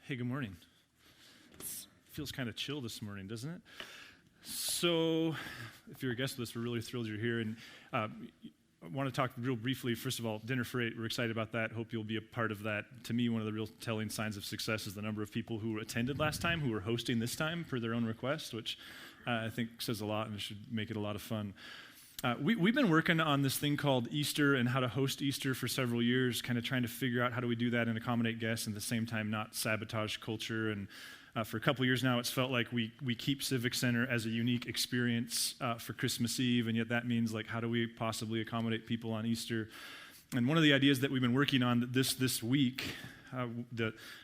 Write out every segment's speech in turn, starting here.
Hey, good morning. It feels kind of chill this morning, doesn't it? So, if you're a guest with us, we're really thrilled you're here. And I want to talk real briefly. First of all, Dinner for 8, we're excited about that. Hope you'll be a part of that. To me, one of the real telling signs of success is the number of people who attended last time, who are hosting this time per their own request, which I think says a lot and should make it a lot of fun. We've been working on this thing called Easter and how to host Easter for several years, kind of trying to figure out how do we do that and accommodate guests and at the same time not sabotage culture. And for a couple years now, it's felt like we keep Civic Center as a unique experience for Christmas Eve, and yet that means, like, how do we possibly accommodate people on Easter? And one of the ideas that we've been working on this week,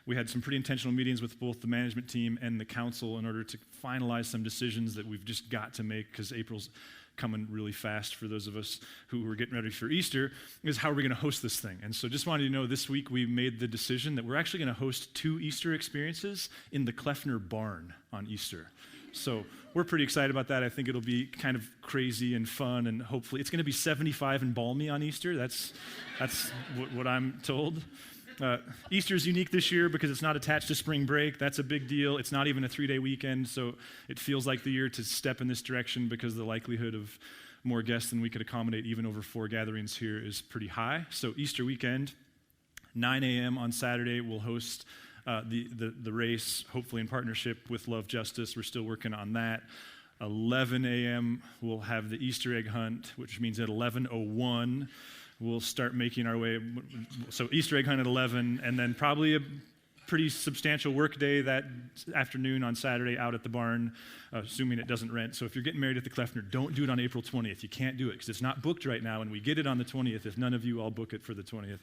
we had some pretty intentional meetings with both the management team and the council in order to finalize some decisions that we've just got to make because April's coming really fast for those of us who are getting ready for Easter, is how are we going to host this thing. And so just wanted you to know this week we made the decision that we're actually going to host 2 Easter experiences in the Kleffner barn on Easter. So we're pretty excited about that. I think it'll be kind of crazy and fun, and hopefully it's going to be 75 and balmy on Easter. That's what I'm told. Easter is unique this year because it's not attached to spring break. That's a big deal. It's not even a 3-day weekend, so it feels like the year to step in this direction because the likelihood of more guests than we could accommodate even over 4 gatherings here is pretty high. So Easter weekend, 9 a.m. on Saturday, we'll host the race, hopefully in partnership with Love Justice. We're still working on that. 11 a.m. we'll have the Easter egg hunt, which means at 11:01 we'll start making our way. So Easter egg hunt at 11, and then probably a pretty substantial work day that afternoon on Saturday out at the barn, assuming it doesn't rent. So if you're getting married at the Kleffner, don't do it on April 20th. You can't do it because it's not booked right now, and we get it on the 20th if none of you all book it for the 20th.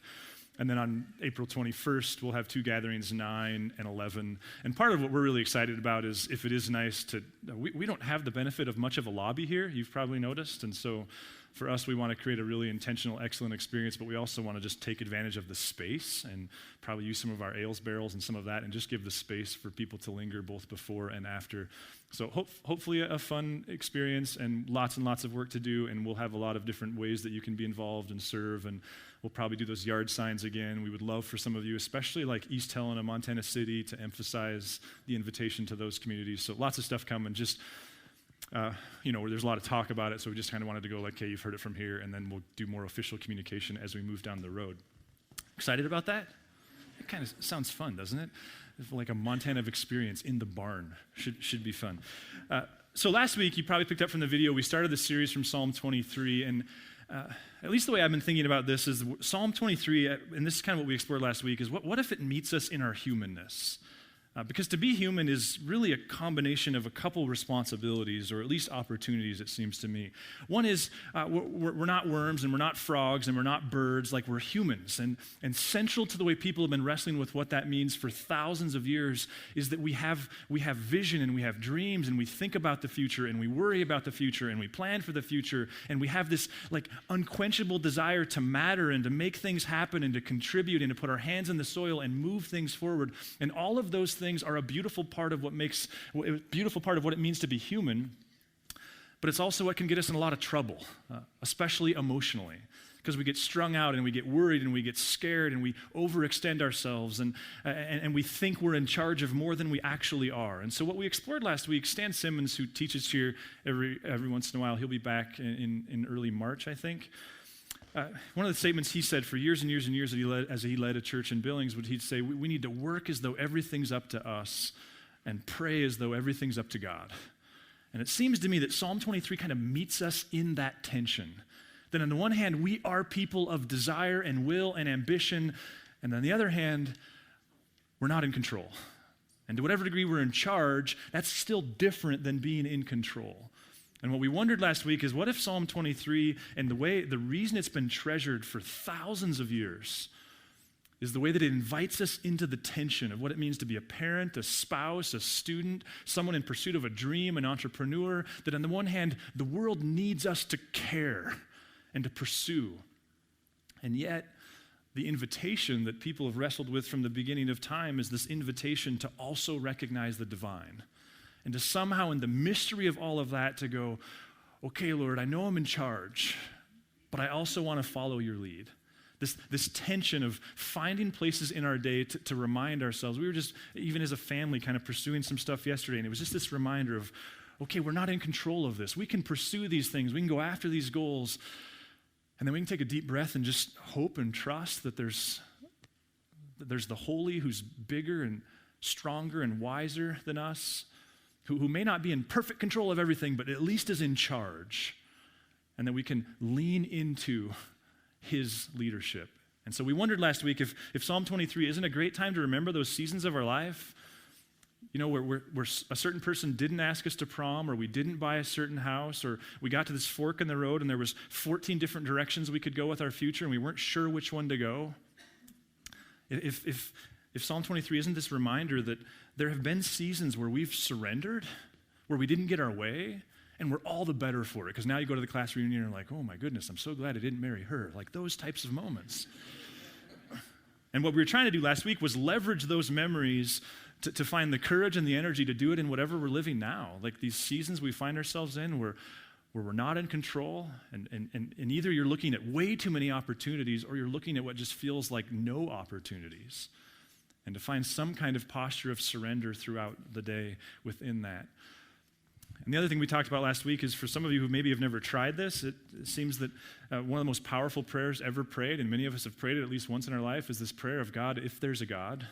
And then on April 21st, we'll have 2 gatherings, 9 and 11. And part of what we're really excited about is if it is nice to, we don't have the benefit of much of a lobby here, you've probably noticed. And so for us, we want to create a really intentional, excellent experience, but we also want to just take advantage of the space and probably use some of our ales barrels and some of that and just give the space for people to linger both before and after. So hopefully a fun experience and lots of work to do, and we'll have a lot of different ways that you can be involved and serve, and we'll probably do those yard signs again. We would love for some of you, especially like East Helena, Montana City, to emphasize the invitation to those communities. So lots of stuff coming, just there's a lot of talk about it, so we just kind of wanted to go like, okay, you've heard it from here, and then we'll do more official communication as we move down the road. Excited about that? It kind of sounds fun, doesn't it? It's like a Montana experience in the barn. Should be fun. So last week, you probably picked up from the video, we started the series from Psalm 23, and at least the way I've been thinking about this is Psalm 23, and this is kind of what we explored last week, is what if it meets us in our humanness? Because to be human is really a combination of a couple responsibilities, or at least opportunities, it seems to me. One is we're not worms, and we're not frogs, and we're not birds. Like, we're humans. And central to the way people have been wrestling with what that means for thousands of years is that we have vision, and we have dreams, and we think about the future, and we worry about the future, and we plan for the future, and we have this like unquenchable desire to matter and to make things happen and to contribute and to put our hands in the soil and move things forward. And all of those things are a beautiful part of what it means to be human, but it's also what can get us in a lot of trouble, especially emotionally, because we get strung out and we get worried and we get scared and we overextend ourselves and we think we're in charge of more than we actually are. And so what we explored last week, Stan Simmons, who teaches here every once in a while, he'll be back in early March, I think. One of the statements he said for years and years and years as he led a church in Billings, he'd say, we need to work as though everything's up to us and pray as though everything's up to God. And it seems to me that Psalm 23 kind of meets us in that tension. That on the one hand, we are people of desire and will and ambition, and on the other hand, we're not in control. And to whatever degree we're in charge, that's still different than being in control. And what we wondered last week is, what if Psalm 23 and the reason it's been treasured for thousands of years is the way that it invites us into the tension of what it means to be a parent, a spouse, a student, someone in pursuit of a dream, an entrepreneur, that on the one hand, the world needs us to care and to pursue. And yet, the invitation that people have wrestled with from the beginning of time is this invitation to also recognize the divine. And to somehow, in the mystery of all of that, to go, okay, Lord, I know I'm in charge, but I also want to follow your lead. This tension of finding places in our day to remind ourselves. We were just, even as a family, kind of pursuing some stuff yesterday, and it was just this reminder of, okay, we're not in control of this. We can pursue these things. We can go after these goals. And then we can take a deep breath and just hope and trust that there's the holy who's bigger and stronger and wiser than us, who may not be in perfect control of everything, but at least is in charge. And that we can lean into his leadership. And so we wondered last week if Psalm 23 isn't a great time to remember those seasons of our life, you know, where a certain person didn't ask us to prom, or we didn't buy a certain house, or we got to this fork in the road and there was 14 different directions we could go with our future and we weren't sure which one to go. If Psalm 23 isn't this reminder that there have been seasons where we've surrendered, where we didn't get our way, and we're all the better for it. Because now you go to the class reunion and you're like, oh my goodness, I'm so glad I didn't marry her. Like those types of moments. And what we were trying to do last week was leverage those memories to find the courage and the energy to do it in whatever we're living now. Like these seasons we find ourselves in where we're not in control, and either you're looking at way too many opportunities or you're looking at what just feels like no opportunities. And to find some kind of posture of surrender throughout the day within that. And the other thing we talked about last week is for some of you who maybe have never tried this, it seems that one of the most powerful prayers ever prayed, and many of us have prayed it at least once in our life, is this prayer of, God, if there's a God,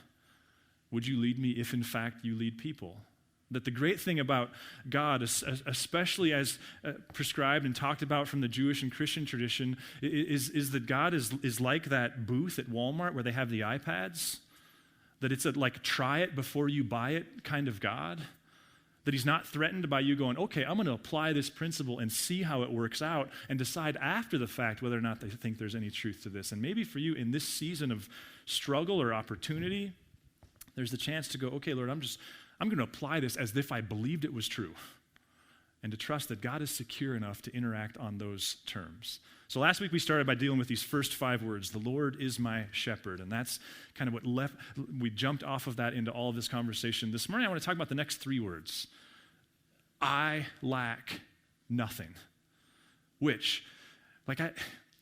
would you lead me if in fact you lead people? That the great thing about God, especially as prescribed and talked about from the Jewish and Christian tradition, is that God is like that booth at Walmart where they have the iPads, that it's a like try it before you buy it kind of God. That he's not threatened by you going, okay, I'm going to apply this principle and see how it works out and decide after the fact whether or not they think there's any truth to this. And maybe for you in this season of struggle or opportunity, there's the chance to go, okay, Lord, I'm going to apply this as if I believed it was true. And to trust that God is secure enough to interact on those terms. So last week we started by dealing with these first 5 words, the Lord is my shepherd. And that's kind of what we jumped off of that into all of this conversation. This morning I want to talk about the next 3 words. I lack nothing. Which,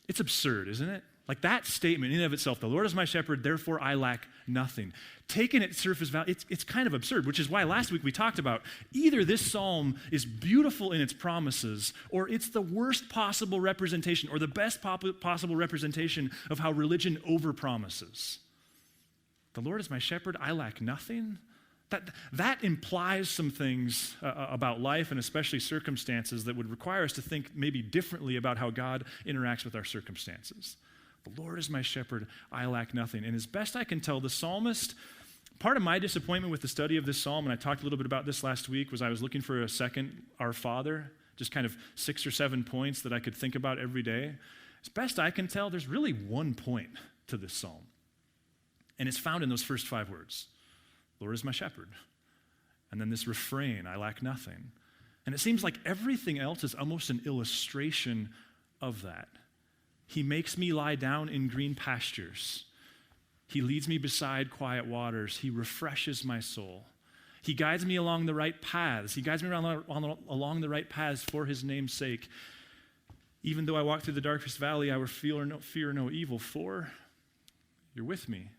it's absurd, isn't it? Like that statement in and of itself, the Lord is my shepherd, therefore I lack nothing. Taken at surface value, it's kind of absurd, which is why last week we talked about either this psalm is beautiful in its promises, or it's the worst possible representation, or the best possible representation of how religion overpromises. The Lord is my shepherd, I lack nothing. That implies some things about life and especially circumstances that would require us to think maybe differently about how God interacts with our circumstances. The Lord is my shepherd, I lack nothing. And as best I can tell, the psalmist, part of my disappointment with the study of this psalm, and I talked a little bit about this last week, was I was looking for a second Our Father, just kind of 6 or 7 points that I could think about every day. As best I can tell, there's really one point to this psalm. And it's found in those first 5 words. Lord is my shepherd. And then this refrain, I lack nothing. And it seems like everything else is almost an illustration of that. He makes me lie down in green pastures. He leads me beside quiet waters. He refreshes my soul. He guides me along the right paths. He guides me along the right paths for his name's sake. Even though I walk through the darkest valley, I will fear no evil, for you're with me.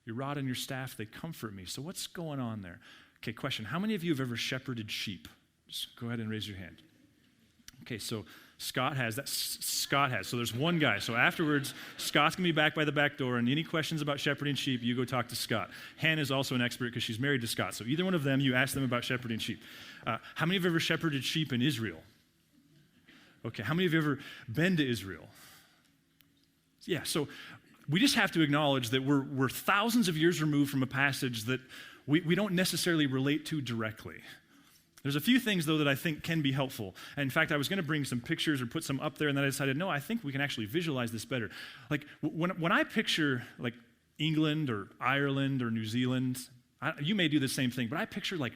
Your rod and your staff, they comfort me. So what's going on there? Okay, question. How many of you have ever shepherded sheep? Just go ahead and raise your hand. Okay, so Scott has. So there's one guy. So afterwards, Scott's going to be back by the back door, and any questions about shepherding sheep, you go talk to Scott. Hannah's also an expert because she's married to Scott. So either one of them, you ask them about shepherding sheep. How many of you have ever shepherded sheep in Israel? Okay, how many of you have ever been to Israel? Yeah, so we just have to acknowledge that we're thousands of years removed from a passage that we don't necessarily relate to directly. There's a few things, though, that I think can be helpful. And in fact, I was going to bring some pictures or put some up there, and then I decided, no, I think we can actually visualize this better. Like, when I picture, like, England or Ireland or New Zealand, you may do the same thing, but I picture, like,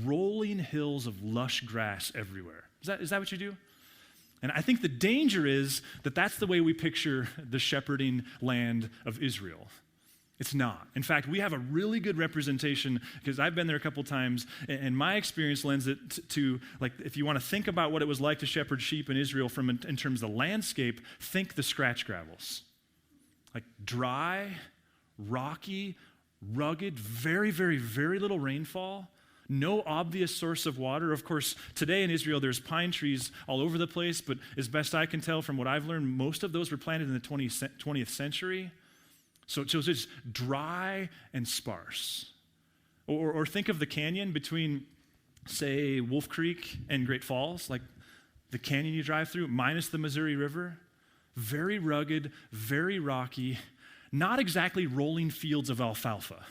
rolling hills of lush grass everywhere. Is that what you do? And I think the danger is that that's the way we picture the shepherding land of Israel. It's not. In fact, we have a really good representation because I've been there a couple times, and my experience lends it to, like, if you want to think about what it was like to shepherd sheep in Israel in terms of the landscape, think the scratch gravels. like dry, rocky, rugged, very, very, very little rainfall, no obvious source of water. Of course, today in Israel, there's pine trees all over the place, but as best I can tell from what I've learned, most of those were planted in the 20th century. So it's just dry and sparse. Or think of the canyon between, say, Wolf Creek and Great Falls, like the canyon you drive through, minus the Missouri River. Very rugged, very rocky, not exactly rolling fields of alfalfa.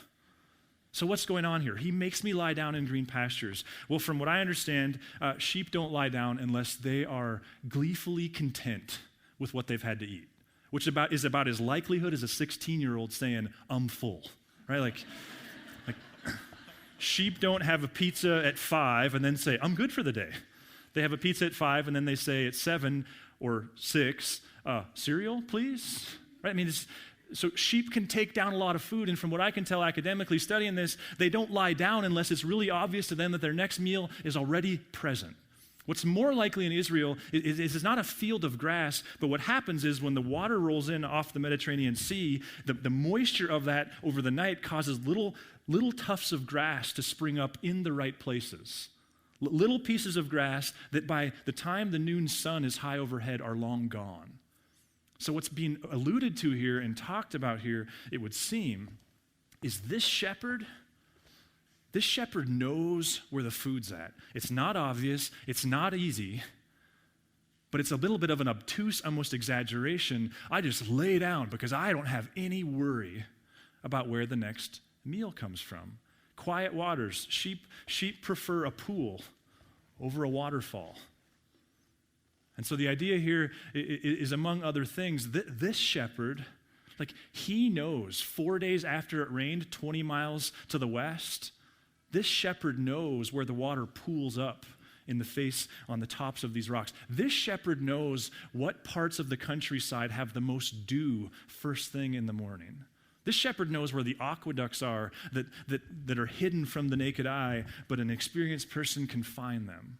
So what's going on here? He makes me lie down in green pastures. Well, from what I understand, sheep don't lie down unless they are gleefully content with what they've had to eat, which is about as likelihood as a 16-year-old saying, I'm full, right? Like sheep don't have a pizza at 5 and then say, I'm good for the day. They have a pizza at 5 and then they say at 7 or 6, cereal, please? Right? I mean, so sheep can take down a lot of food, and from what I can tell academically studying this, they don't lie down unless it's really obvious to them that their next meal is already present. What's more likely in Israel is it's not a field of grass, but what happens is when the water rolls in off the Mediterranean Sea, the moisture of that over the night causes little tufts of grass to spring up in the right places. Little pieces of grass that by the time the noon sun is high overhead are long gone. So what's being alluded to here and talked about here, it would seem, is this shepherd knows where the food's at. It's not obvious, it's not easy, but it's a little bit of an obtuse, almost exaggeration. I just lay down because I don't have any worry about where the next meal comes from. Quiet waters. Sheep prefer a pool over a waterfall. And so the idea here is, among other things, this shepherd, like he knows 4 days after it rained 20 miles to the west, this shepherd knows where the water pools up in the face on the tops of these rocks. This shepherd knows what parts of the countryside have the most dew first thing in the morning. This shepherd knows where the aqueducts are that are hidden from the naked eye, but an experienced person can find them.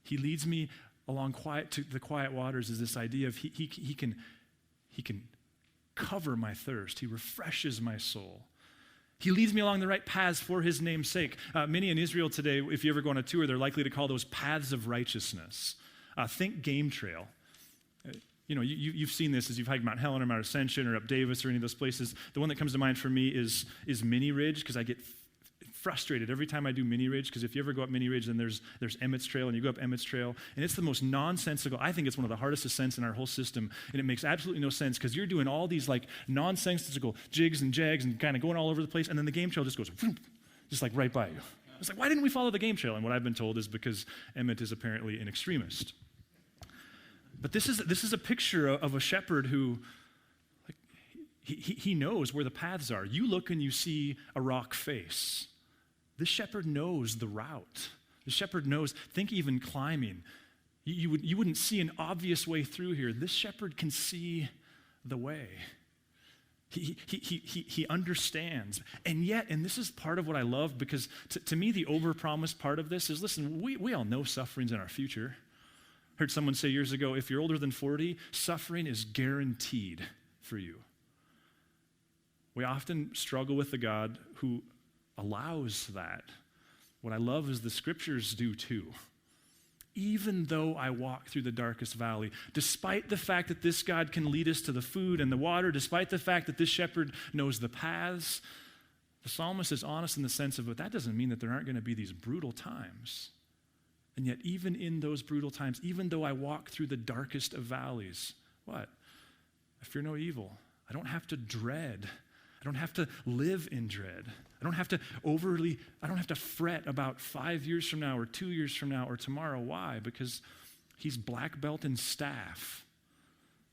He leads me along to the quiet waters is this idea of he can cover my thirst. He refreshes my soul. He leads me along the right paths for his name's sake. Many in Israel today, if you ever go on a tour, they're likely to call those paths of righteousness. Think game trail. You've seen this as you've hiked Mount Helen or Mount Ascension or up Davis or any of those places. The one that comes to mind for me is Mini Ridge, because I get frustrated every time I do Mini Ridge, because if you ever go up Mini Ridge, then there's Emmett's Trail, and you go up Emmett's Trail, and it's the most nonsensical. I think it's one of the hardest ascents in our whole system, and it makes absolutely no sense, because you're doing all these like nonsensical jigs and jags and kind of going all over the place, and then the game trail just goes, just like right by you. It's like, why didn't we follow the game trail? And what I've been told is because Emmett is apparently an extremist. But this is a picture of a shepherd who, like, he knows where the paths are. You look and you see a rock face. This shepherd knows the route. The shepherd knows, think even climbing. You wouldn't see an obvious way through here. This shepherd can see the way. He understands. And yet, and this is part of what I love, because to me the overpromised part of this is, listen, we all know suffering's in our future. Heard someone say years ago, if you're older than 40, suffering is guaranteed for you. We often struggle with the God who allows that. What I love is the scriptures do too. Even though I walk through the darkest valley, despite the fact that this God can lead us to the food and the water, despite the fact that this shepherd knows the paths, the psalmist is honest in the sense of, but that doesn't mean that there aren't going to be these brutal times. And yet, even in those brutal times, even though I walk through the darkest of valleys, what? I fear no evil. I don't have to dread. I don't have to live in dread. I don't have to fret about 5 years from now or 2 years from now or tomorrow. Why? Because he's black belt and staff.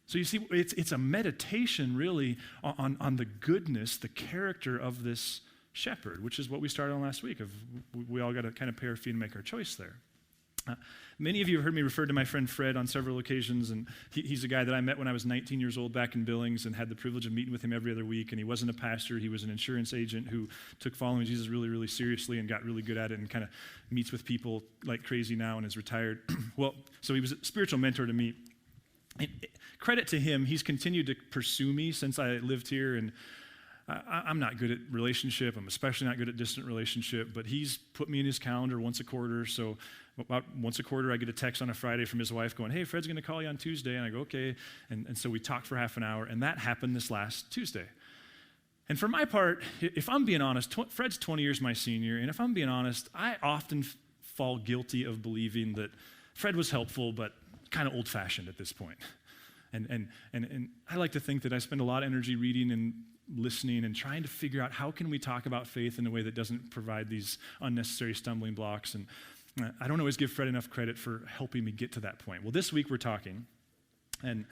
So you see, it's a meditation really on the goodness, the character of this shepherd, which is what we started on last week. We all got to kind of pair our feet and make our choice there. Many of you have heard me refer to my friend Fred on several occasions, and he's a guy that I met when I was 19 years old back in Billings and had the privilege of meeting with him every other week, and he wasn't a pastor. He was an insurance agent who took following Jesus really, really seriously and got really good at it and kind of meets with people like crazy now and is retired. Well, so he was a spiritual mentor to me. And credit to him, he's continued to pursue me since I lived here, and I'm not good at relationship. I'm especially not good at distant relationship, but he's put me in his calendar once a quarter. So about once a quarter, I get a text on a Friday from his wife going, hey, Fred's going to call you on Tuesday. And I go, okay. And so we talk for half an hour, and that happened this last Tuesday. And for my part, if I'm being honest, Fred's 20 years my senior, and if I'm being honest, I often fall guilty of believing that Fred was helpful, but kind of old-fashioned at this point. And I like to think that I spend a lot of energy reading and listening and trying to figure out how can we talk about faith in a way that doesn't provide these unnecessary stumbling blocks. And I don't always give Fred enough credit for helping me get to that point. Well, this week we're talking, and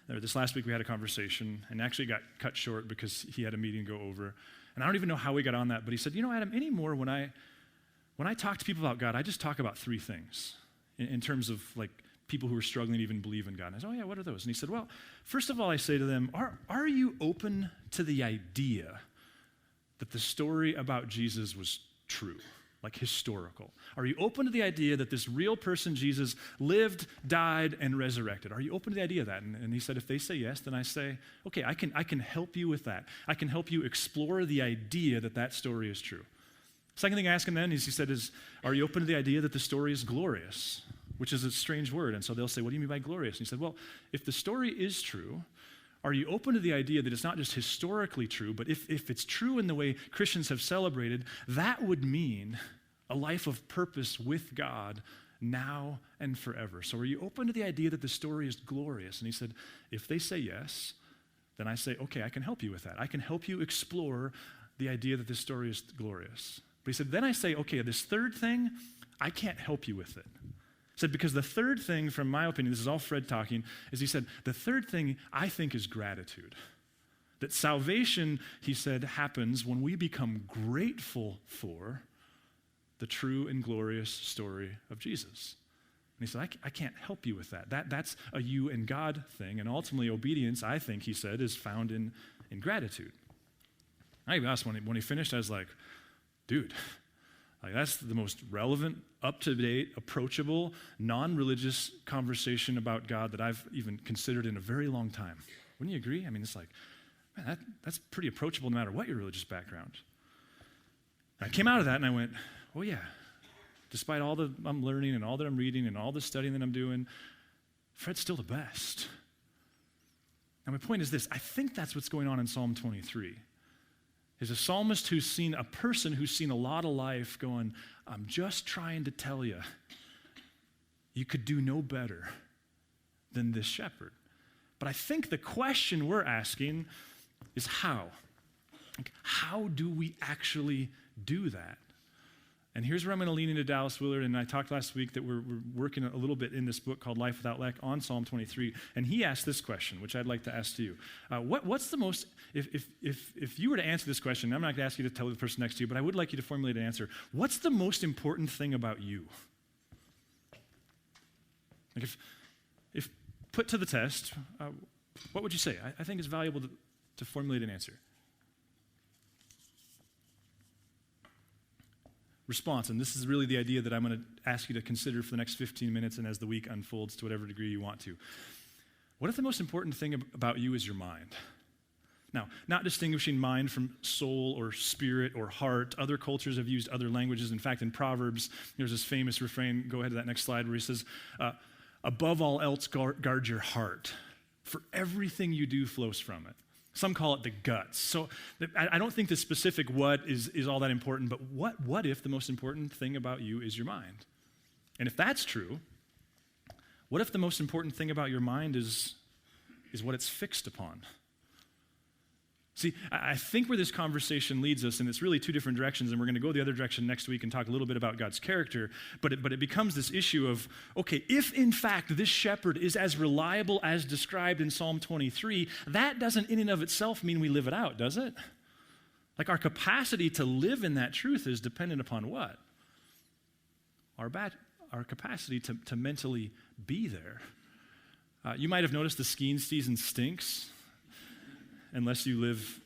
this last week we had a conversation, and actually got cut short because he had a meeting go over. And I don't even know how we got on that, but he said, Adam, anymore when I talk to people about God, I just talk about three things in terms of like people who are struggling to even believe in God. And I said, oh yeah, what are those? And he said, well, first of all, I say to them, are you open to the idea that the story about Jesus was true, like historical? Are you open to the idea that this real person, Jesus, lived, died, and resurrected? Are you open to the idea of that? And he said, if they say yes, then I say, okay, I can help you with that. I can help you explore the idea that that story is true. Second thing I ask him then is, he said, are you open to the idea that the story is glorious? Which is a strange word. And so they'll say, what do you mean by glorious? And he said, well, if the story is true, are you open to the idea that it's not just historically true, but if it's true in the way Christians have celebrated, that would mean a life of purpose with God now and forever. So are you open to the idea that the story is glorious? And he said, if they say yes, then I say, okay, I can help you with that. I can help you explore the idea that this story is glorious. But he said, then I say, okay, this third thing, I can't help you with it. He said, because the third thing, from my opinion, this is all Fred talking, is he said, the third thing I think is gratitude. That salvation, he said, happens when we become grateful for the true and glorious story of Jesus. And he said, I can't help you with that. That's a you and God thing. And ultimately, obedience, I think, he said, is found in gratitude. I even asked when he finished, I was like, dude, like that's the most relevant, up-to-date, approachable, non-religious conversation about God that I've even considered in a very long time. Wouldn't you agree? I mean, it's like, man, that's pretty approachable no matter what your religious background. And I came out of that and I went, oh yeah, despite all that I'm learning and all that I'm reading and all the studying that I'm doing, Fred's still the best. Now my point is this, I think that's what's going on in Psalm 23. Is a psalmist who's seen a person who's seen a lot of life going, I'm just trying to tell you, you could do no better than this shepherd. But I think the question we're asking is how? Like, how do we actually do that? And here's where I'm going to lean into Dallas Willard, and I talked last week that we're working a little bit in this book called Life Without Lack on Psalm 23, and he asked this question, which I'd like to ask to you. What's the most, if you were to answer this question, I'm not going to ask you to tell the person next to you, but I would like you to formulate an answer. What's the most important thing about you? Like if put to the test, what would you say? I think it's valuable to formulate an answer. Response, and this is really the idea that I'm going to ask you to consider for the next 15 minutes and as the week unfolds to whatever degree you want to. What if the most important thing about you is your mind? Now, not distinguishing mind from soul or spirit or heart. Other cultures have used other languages. In fact, in Proverbs, there's this famous refrain, go ahead to that next slide, where he says, above all else, guard your heart, for everything you do flows from it. Some call it the guts. So I don't think the specific what is all that important, but what if the most important thing about you is your mind? And if that's true, what if the most important thing about your mind is what it's fixed upon? See, I think where this conversation leads us, and it's really two different directions, and we're going to go the other direction next week and talk a little bit about God's character, but it becomes this issue of, okay, if in fact this shepherd is as reliable as described in Psalm 23, that doesn't in and of itself mean we live it out, does it? Like our capacity to live in that truth is dependent upon what? Our capacity to mentally be there. You might have noticed the skiing season stinks, unless you live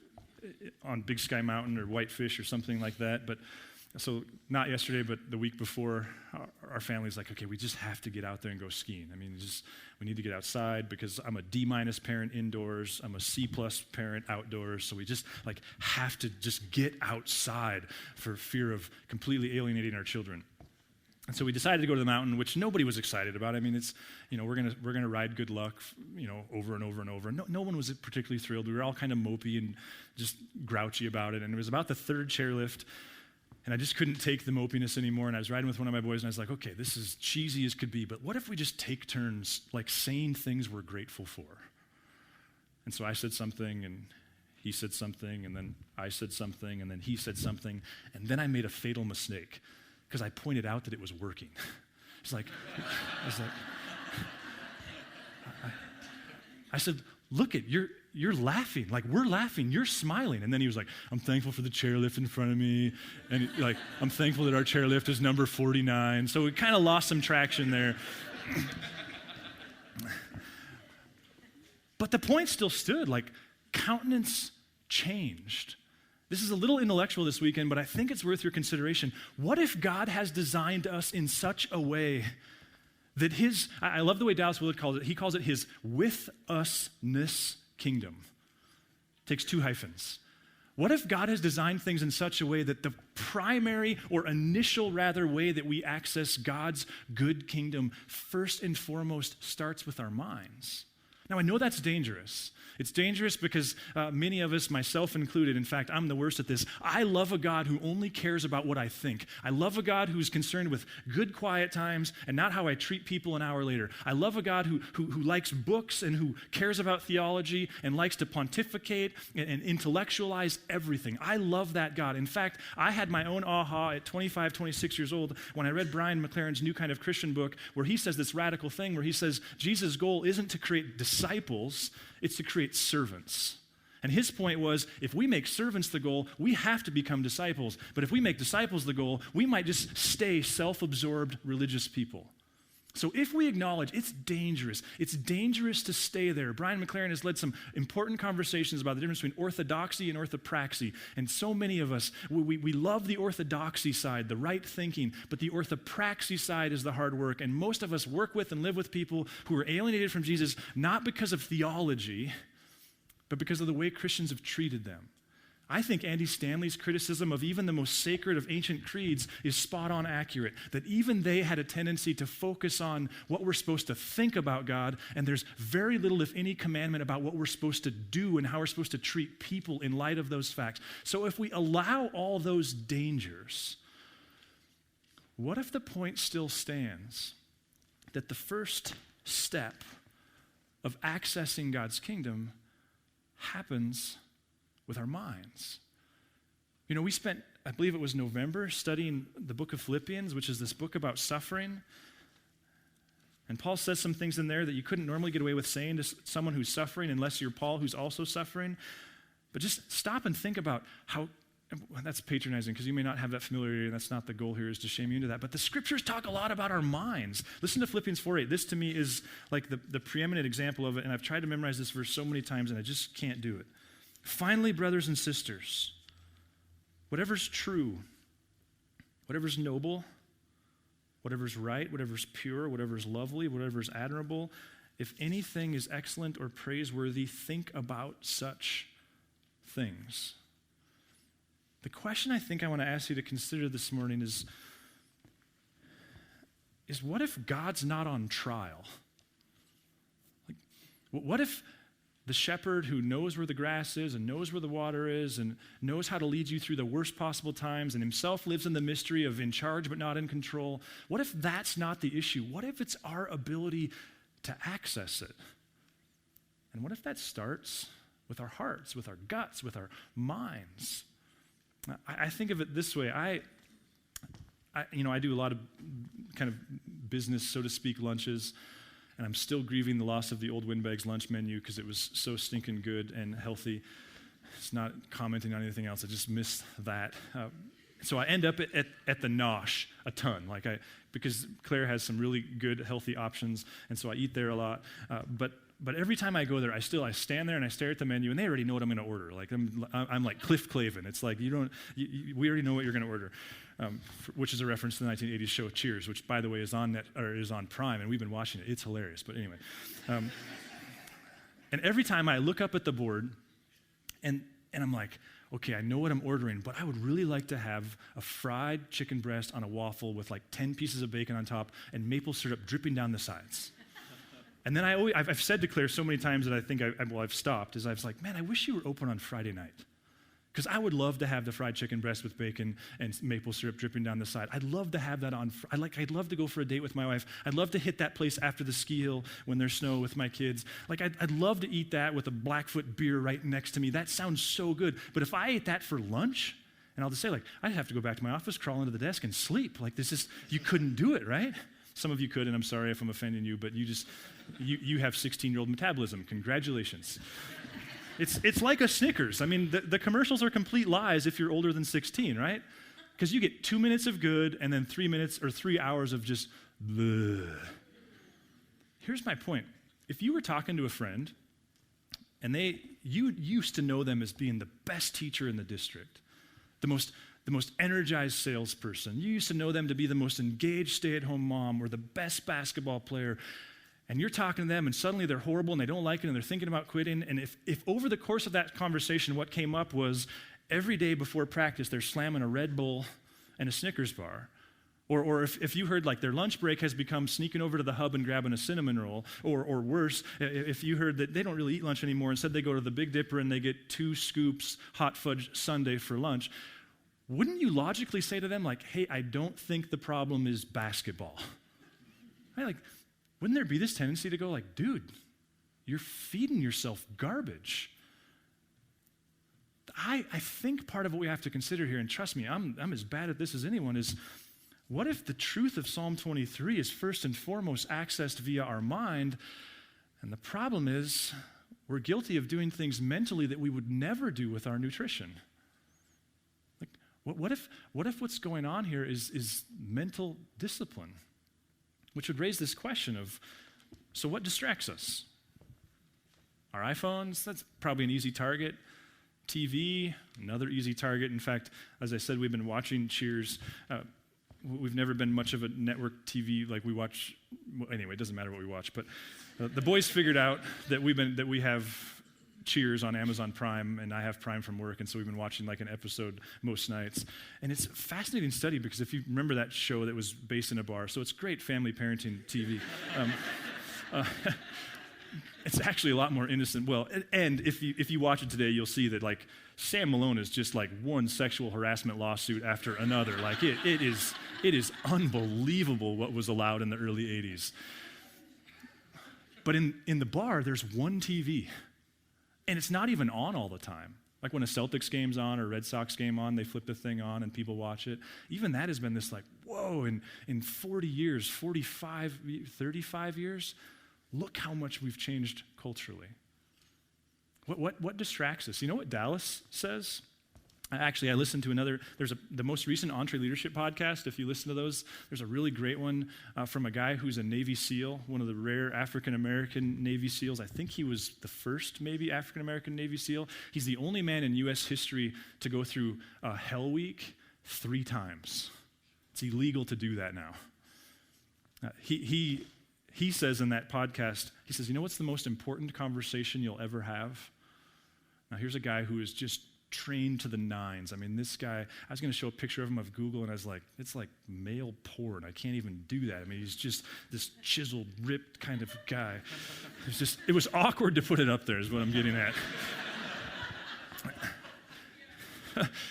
on Big Sky Mountain or Whitefish or something like that. But So not yesterday, but the week before, our family's like, okay, we just have to get out there and go skiing. I mean, we need to get outside because I'm a D- parent indoors. I'm a C+ parent outdoors. So we just have to just get outside for fear of completely alienating our children. And so we decided to go to the mountain, which nobody was excited about. I mean, it's, we're gonna ride good luck, over and over and over. No one was particularly thrilled. We were all kind of mopey and just grouchy about it. And it was about the third chairlift. And I just couldn't take the mopiness anymore, and I was riding with one of my boys, and I was like, okay, this is cheesy as could be, but what if we just take turns, saying things we're grateful for? And so I said something, and he said something, and then I said something, and then he said something, and then I made a fatal mistake, because I pointed out that it was working. I said, look it, you're laughing, we're laughing, you're smiling. And then he was like, I'm thankful for the chairlift in front of me, and I'm thankful that our chairlift is number 49. So we kind of lost some traction there. But the point still stood, countenance changed. This is a little intellectual this weekend, but I think it's worth your consideration. What if God has designed us in such a way that I love the way Dallas Willard calls it, he calls it his with-us-ness kingdom. Takes 2 hyphens. What if God has designed things in such a way that the primary or initial rather way that we access God's good kingdom first and foremost starts with our minds? Now, I know that's dangerous. It's dangerous because many of us, myself included, in fact, I'm the worst at this. I love a God who only cares about what I think. I love a God who's concerned with good, quiet times and not how I treat people an hour later. I love a God who likes books and who cares about theology and likes to pontificate and intellectualize everything. I love that God. In fact, I had my own aha at 25, 26 years old when I read Brian McLaren's New Kind of Christian book, where he says this radical thing where he says Jesus' goal isn't to create disciples, it's to create servants. And his point was, if we make servants the goal, we have to become disciples. But if we make disciples the goal, we might just stay self-absorbed religious people. So if we acknowledge it's dangerous to stay there. Brian McLaren has led some important conversations about the difference between orthodoxy and orthopraxy. And so many of us, we love the orthodoxy side, the right thinking, but the orthopraxy side is the hard work. And most of us work with and live with people who are alienated from Jesus, not because of theology, but because of the way Christians have treated them. I think Andy Stanley's criticism of even the most sacred of ancient creeds is spot on accurate, that even they had a tendency to focus on what we're supposed to think about God, and there's very little, if any, commandment about what we're supposed to do and how we're supposed to treat people in light of those facts. So if we allow all those dangers, what if the point still stands that the first step of accessing God's kingdom happens with our minds? We spent, I believe it was November, studying the book of Philippians, which is this book about suffering. And Paul says some things in there that you couldn't normally get away with saying to someone who's suffering unless you're Paul, who's also suffering. But just stop and think about how, that's patronizing because you may not have that familiarity, and that's not the goal here, is to shame you into that. But the scriptures talk a lot about our minds. Listen to Philippians 4:8. This to me is the preeminent example of it, and I've tried to memorize this verse so many times, and I just can't do it. Finally, brothers and sisters, whatever's true, whatever's noble, whatever's right, whatever's pure, whatever's lovely, whatever's admirable, if anything is excellent or praiseworthy, think about such things. The question I think I want to ask you to consider this morning is what if God's not on trial? What if the shepherd who knows where the grass is and knows where the water is and knows how to lead you through the worst possible times and himself lives in the mystery of in charge but not in control, what if that's not the issue? What if it's our ability to access it? And what if that starts with our hearts, with our guts, with our minds? I think of it this way. I do a lot of kind of business, so to speak, lunches, and I'm still grieving the loss of the old Windbags lunch menu because it was so stinking good and healthy. It's not commenting on anything else. I just miss that. So I end up at the Nosh a ton, because Claire has some really good, healthy options, and so I eat there a lot. But But every time I go there, I stand there and I stare at the menu, and they already know what I'm going to order. Like I'm like Cliff Clavin. It's like we already know what you're going to order, which is a reference to the 1980s show Cheers, which by the way is on Prime, and we've been watching it. It's hilarious. But anyway, and every time I look up at the board, and I'm like, okay, I know what I'm ordering, but I would really like to have a fried chicken breast on a waffle with like 10 pieces of bacon on top and maple syrup dripping down the sides. And then I've said to Claire so many times that I think I've stopped, is I was like, man, I wish you were open on Friday night. Because I would love to have the fried chicken breast with bacon and maple syrup dripping down the side. I'd love to have that on. I'd love to go for a date with my wife. I'd love to hit that place after the ski hill when there's snow with my kids. Like I'd love to eat that with a Blackfoot beer right next to me. That sounds so good. But if I ate that for lunch, and I'll just say, like, I'd have to go back to my office, crawl into the desk, and sleep. Like you couldn't do it, right? Some of you could, and I'm sorry if I'm offending you, but you have 16-year-old metabolism. Congratulations. It's like a Snickers. I mean, the commercials are complete lies if you're older than 16, right? Because you get 2 minutes of good and then 3 minutes or 3 hours of just bleh. Here's my point. If you were talking to a friend and you used to know them as being the best teacher in the district, the most energized salesperson, you used to know them to be the most engaged stay-at-home mom or the best basketball player, and you're talking to them, and suddenly they're horrible, and they don't like it, and they're thinking about quitting, and if over the course of that conversation what came up was every day before practice they're slamming a Red Bull and a Snickers bar, or if you heard like their lunch break has become sneaking over to the hub and grabbing a cinnamon roll, or worse, if you heard that they don't really eat lunch anymore, instead they go to the Big Dipper and they get 2 scoops hot fudge sundae for lunch, wouldn't you logically say to them like, hey, I don't think the problem is basketball? Right? Like, wouldn't there be this tendency to go like, dude, you're feeding yourself garbage? I think part of what we have to consider here, and trust me, I'm as bad at this as anyone, is what if the truth of Psalm 23 is first and foremost accessed via our mind, and the problem is we're guilty of doing things mentally that we would never do with our nutrition? Like, what if what's going on here is mental discipline? Which would raise this question of, so what distracts us? Our iPhones, that's probably an easy target. TV, another easy target. In fact, as I said, we've been watching Cheers. We've never been much of a network TV, like we watch, anyway, it doesn't matter what we watch, but the boys figured out that we have Cheers on Amazon Prime, and I have Prime from work, and so we've been watching like an episode most nights. And it's a fascinating study because if you remember that show that was based in a bar, so it's great family parenting TV. It's actually a lot more innocent. Well, and if you watch it today, you'll see that like Sam Malone is just like one sexual harassment lawsuit after another. Like it is unbelievable what was allowed in the early 80s. But in the bar, there's one TV. And it's not even on all the time. Like when a Celtics game's on or a Red Sox game on, they flip the thing on and people watch it. Even that has been this like, whoa, in 40 years, 45, 35 years, look how much we've changed culturally. What distracts us? You know what Dallas says? Actually, I listened to the most recent EntreLeadership podcast. If you listen to those, there's a really great one from a guy who's a Navy SEAL, one of the rare African-American Navy SEALs. I think he was the first maybe African-American Navy SEAL. He's the only man in U.S. history to go through Hell Week 3 times. It's illegal to do that now. He says in that podcast, he says, you know what's the most important conversation you'll ever have? Now, here's a guy who is just trained to the nines. I mean, this guy, I was going to show a picture of him of Google, and I was like, it's like male porn. I can't even do that. I mean, he's just this chiseled, ripped kind of guy. It was awkward to put it up there is what I'm getting at.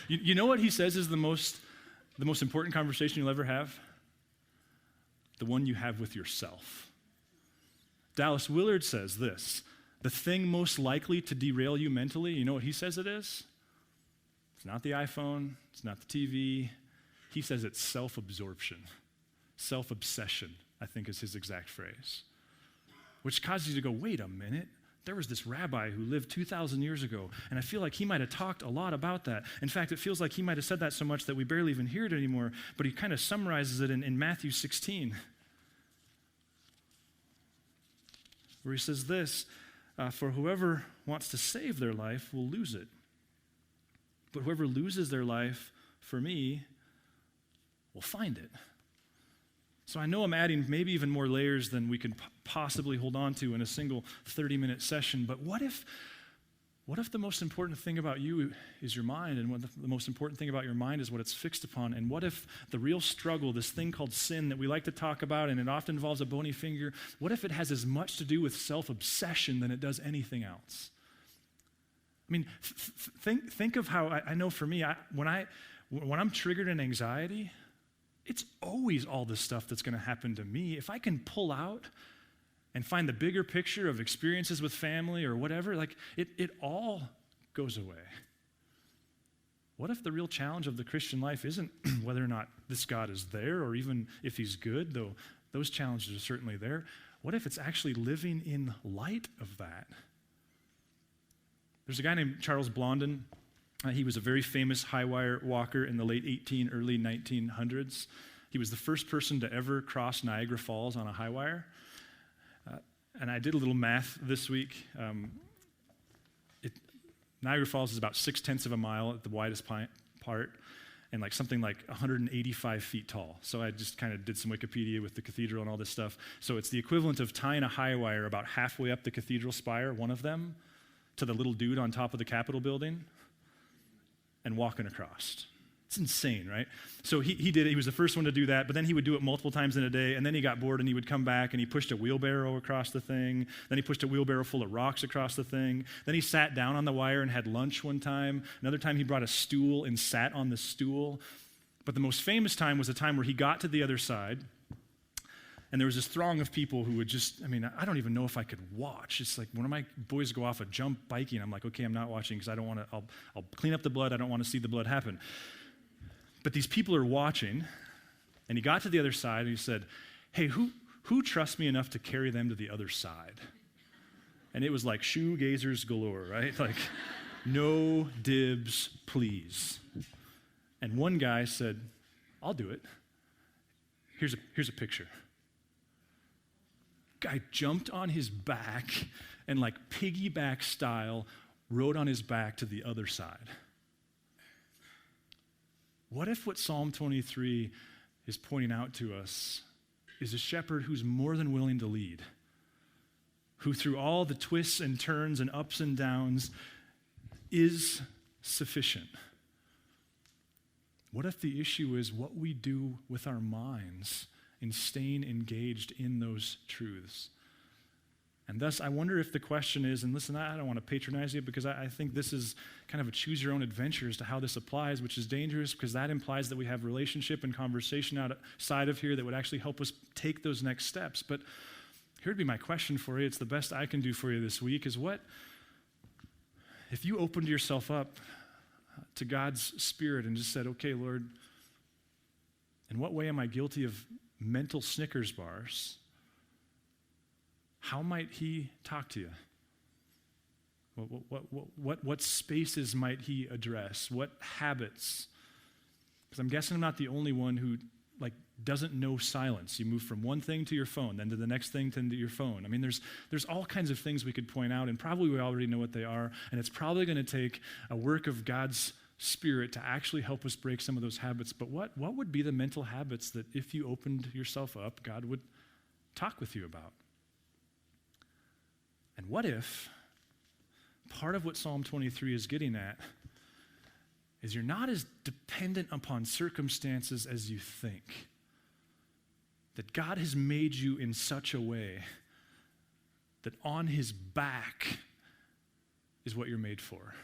You know what he says is the most important conversation you'll ever have? The one you have with yourself. Dallas Willard says this, the thing most likely to derail you mentally, you know what he says it is? It's not the iPhone, it's not the TV. He says it's self-absorption, self-obsession, I think is his exact phrase, which causes you to go, wait a minute, there was this rabbi who lived 2,000 years ago, and I feel like he might have talked a lot about that. In fact, it feels like he might have said that so much that we barely even hear it anymore, but he kind of summarizes it in Matthew 16. where he says this, for whoever wants to save their life will lose it. But whoever loses their life for me will find it. So I know I'm adding maybe even more layers than we could possibly hold on to in a single 30-minute session, but what if the most important thing about you is your mind, and what the most important thing about your mind is what it's fixed upon, and what if the real struggle, this thing called sin that we like to talk about, and it often involves a bony finger, what if it has as much to do with self-obsession than it does anything else? I mean, think of how, I know for me, when I'm triggered in anxiety, it's always all this stuff that's going to happen to me. If I can pull out and find the bigger picture of experiences with family or whatever, like it all goes away. What if the real challenge of the Christian life isn't whether or not this God is there or even if he's good, though those challenges are certainly there? What if it's actually living in light of that? There's a guy named Charles Blondin. He was a very famous high-wire walker in the late early 1900s. He was the first person to ever cross Niagara Falls on a high wire. And I did a little math this week. Niagara Falls is about 0.6 of a mile at the widest part, and something like 185 feet tall. So I just kind of did some Wikipedia with the cathedral and all this stuff. So it's the equivalent of tying a high wire about halfway up the cathedral spire, one of them, to the little dude on top of the Capitol building, and walking across. It's insane, right? So he did it. He was the first one to do that, but then he would do it multiple times in a day, and then he got bored, and he would come back, and he pushed a wheelbarrow across the thing. Then he pushed a wheelbarrow full of rocks across the thing. Then he sat down on the wire and had lunch one time. Another time he brought a stool and sat on the stool. But the most famous time was the time where he got to the other side, and there was this throng of people who would just, I don't even know if I could watch. It's like when my boys go off a jump biking, I'm like, okay, I'm not watching because I don't want to, I'll clean up the blood. I don't want to see the blood happen. But these people are watching, and he got to the other side, and he said, hey, who trusts me enough to carry them to the other side? And it was like shoegazers galore, right? Like, no dibs, please. And one guy said, I'll do it. Here's a picture. Guy jumped on his back and piggyback style rode on his back to the other side. What if what Psalm 23 is pointing out to us is a shepherd who's more than willing to lead, who through all the twists and turns and ups and downs is sufficient? What if the issue is what we do with our minds in staying engaged in those truths? And thus, I wonder if the question is, and listen, I don't want to patronize you because I think this is kind of a choose-your-own-adventure as to how this applies, which is dangerous because that implies that we have relationship and conversation outside of here that would actually help us take those next steps. But here would be my question for you. It's the best I can do for you this week is what, if you opened yourself up to God's Spirit and just said, okay, Lord, in what way am I guilty of mental Snickers bars? How might he talk to you? What spaces might he address? What habits? Because I'm guessing I'm not the only one who doesn't know silence. You move from one thing to your phone, then to the next thing to your phone. There's all kinds of things we could point out, and probably we already know what they are, and it's probably going to take a work of God's Spirit to actually help us break some of those habits. But what would be the mental habits that if you opened yourself up, God would talk with you about? And what if part of what Psalm 23 is getting at is you're not as dependent upon circumstances as you think? That God has made you in such a way that on his back is what you're made for.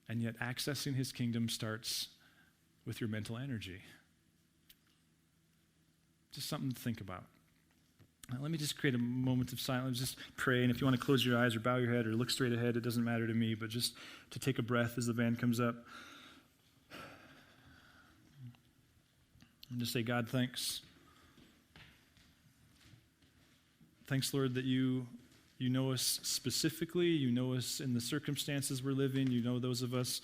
And yet accessing his kingdom starts with your mental energy. Just something to think about. Let me just create a moment of silence. Just pray, and if you want to close your eyes or bow your head or look straight ahead, it doesn't matter to me, but just to take a breath as the band comes up. And just say, God, thanks. Thanks, Lord, that you know us specifically. You know us in the circumstances we're living. You know those of us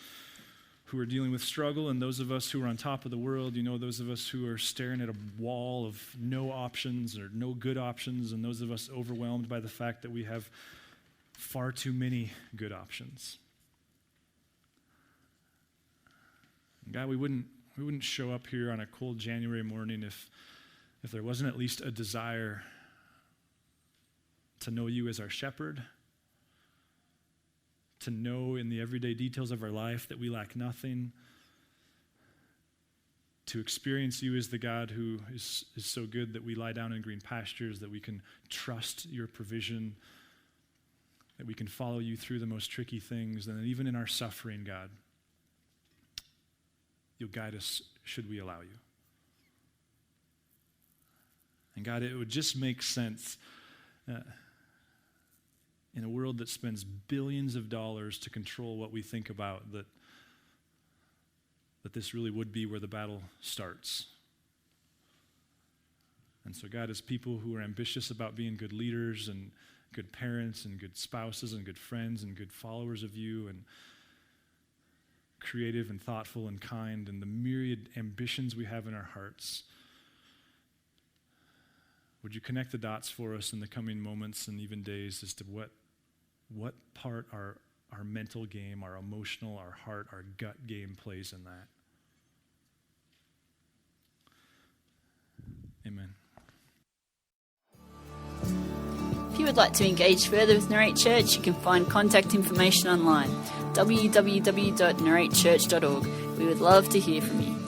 who are dealing with struggle, and those of us who are on top of the world, those of us who are staring at a wall of no options or no good options, and those of us overwhelmed by the fact that we have far too many good options. God, we wouldn't show up here on a cold January morning if there wasn't at least a desire to know you as our shepherd, to know in the everyday details of our life that we lack nothing, to experience you as the God who is so good that we lie down in green pastures, that we can trust your provision, that we can follow you through the most tricky things, and even in our suffering, God, you'll guide us should we allow you. And God, it would just make sense in a world that spends billions of dollars to control what we think about, that this really would be where the battle starts. And so God, as people who are ambitious about being good leaders and good parents and good spouses and good friends and good followers of you and creative and thoughtful and kind and the myriad ambitions we have in our hearts, would you connect the dots for us in the coming moments and even days as to what part our mental game, our emotional, our heart, our gut game plays in that? Amen. If you would like to engage further with Narrate Church, you can find contact information online, www.narratechurch.org. We would love to hear from you.